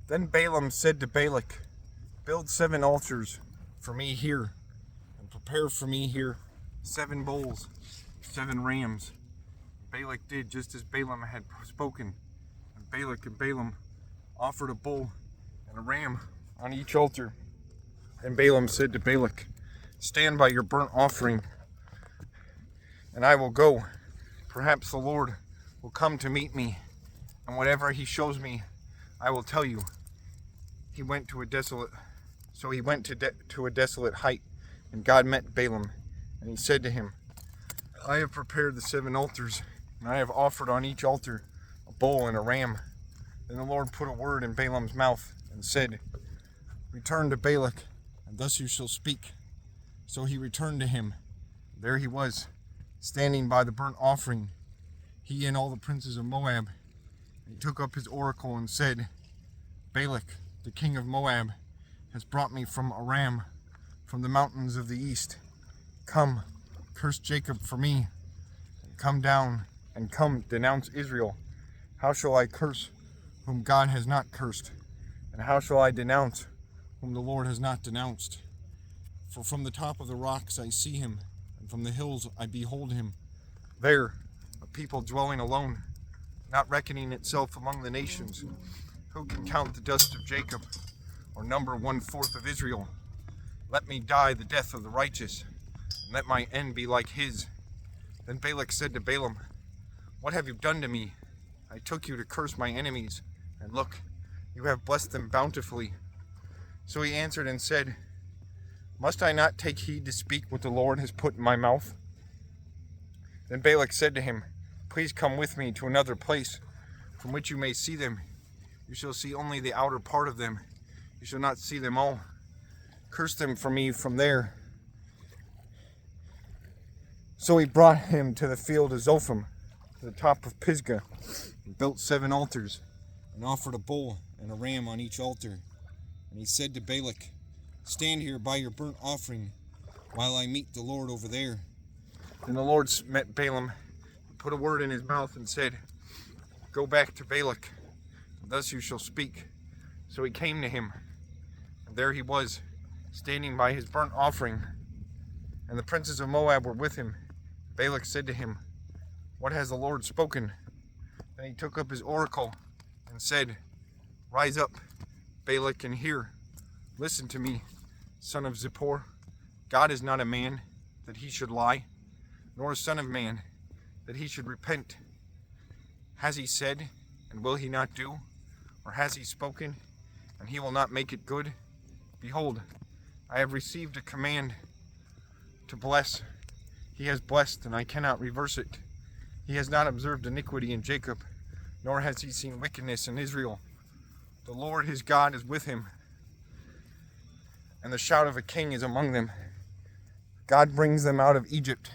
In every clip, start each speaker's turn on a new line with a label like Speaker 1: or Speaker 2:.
Speaker 1: Then Balaam said to Balak, build 7 altars for me here, and prepare for me here 7 bulls, 7 rams. Balak did just as Balaam had spoken, and Balak and Balaam offered a bull and a ram on each altar. And Balaam said to Balak, stand by your burnt offering, and I will go. Perhaps the Lord will come to meet me, and whatever he shows me, I will tell you. So he went to a desolate height, and God met Balaam, and he said to him, I have prepared the 7 altars, and I have offered on each altar a bull and a ram. Then the Lord put a word in Balaam's mouth, and said, return to Balak, and thus you shall speak. So he returned to him. There he was, standing by the burnt offering, he and all the princes of Moab. And he took up his oracle and said, Balak, the king of Moab, has brought me from Aram, from the mountains of the east. Come, curse Jacob for me, and come down, and come, denounce Israel. How shall I curse whom God has not cursed? And how shall I denounce whom the Lord has not denounced? For from the top of the rocks I see him, and from the hills I behold him. There, a people dwelling alone, not reckoning itself among the nations. Who can count the dust of Jacob, or number 1/4 of Israel? Let me die the death of the righteous, and let my end be like his. Then Balak said to Balaam, what have you done to me? I took you to curse my enemies, and look, you have blessed them bountifully. So he answered and said, must I not take heed to speak what the Lord has put in my mouth? Then Balak said to him, please come with me to another place, from which you may see them. You shall see only the outer part of them. You shall not see them all. Curse them for me from there. So he brought him to the field of Zophim, to the top of Pisgah, and built 7 altars, and offered a bull and a ram on each altar. And he said to Balak, stand here by your burnt offering, while I meet the Lord over there. Then the Lord met Balaam, put a word in his mouth, and said, go back to Balak, and thus you shall speak. So he came to him, and there he was, standing by his burnt offering, and the princes of Moab were with him. Balak said to him, what has the Lord spoken? Then he took up his oracle and said, rise up, Balak, and hear. Listen to me, son of Zippor. God is not a man, that he should lie, nor a son of man, that he should repent. Has he said, and will he not do? Or has he spoken, and he will not make it good? Behold, I have received a command to bless. He has blessed, and I cannot reverse it. He has not observed iniquity in Jacob, nor has he seen wickedness in Israel. The Lord his God is with him, and the shout of a king is among them. God brings them out of Egypt.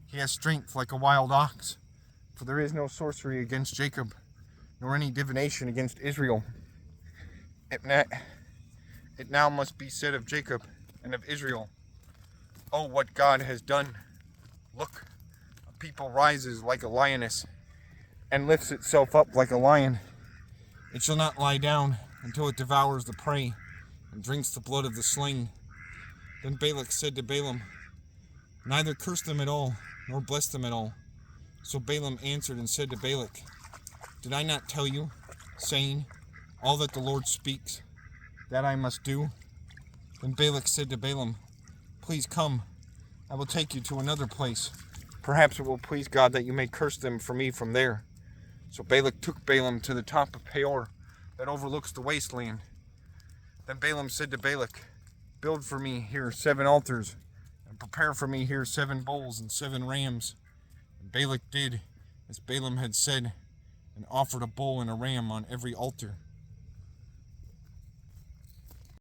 Speaker 1: He has strength like a wild ox, for there is no sorcery against Jacob, nor any divination against Israel. It now must be said of Jacob and of Israel, oh, what God has done. Look, a people rises like a lioness, and lifts itself up like a lion. It shall not lie down until it devours the prey, and drinks the blood of the slain. Then Balak said to Balaam, neither curse them at all, nor bless them at all. So Balaam answered and said to Balak, did I not tell you, saying, all that the Lord speaks, that I must do? Then Balak said to Balaam, please come, I will take you to another place. Perhaps it will please God that you may curse them for me from there. So Balak took Balaam to the top of Peor, that overlooks the wasteland. Then Balaam said to Balak, build for me here 7 altars, and prepare for me here 7 bulls and 7 rams. And Balak did as Balaam had said, and offered a bull and a ram on every altar.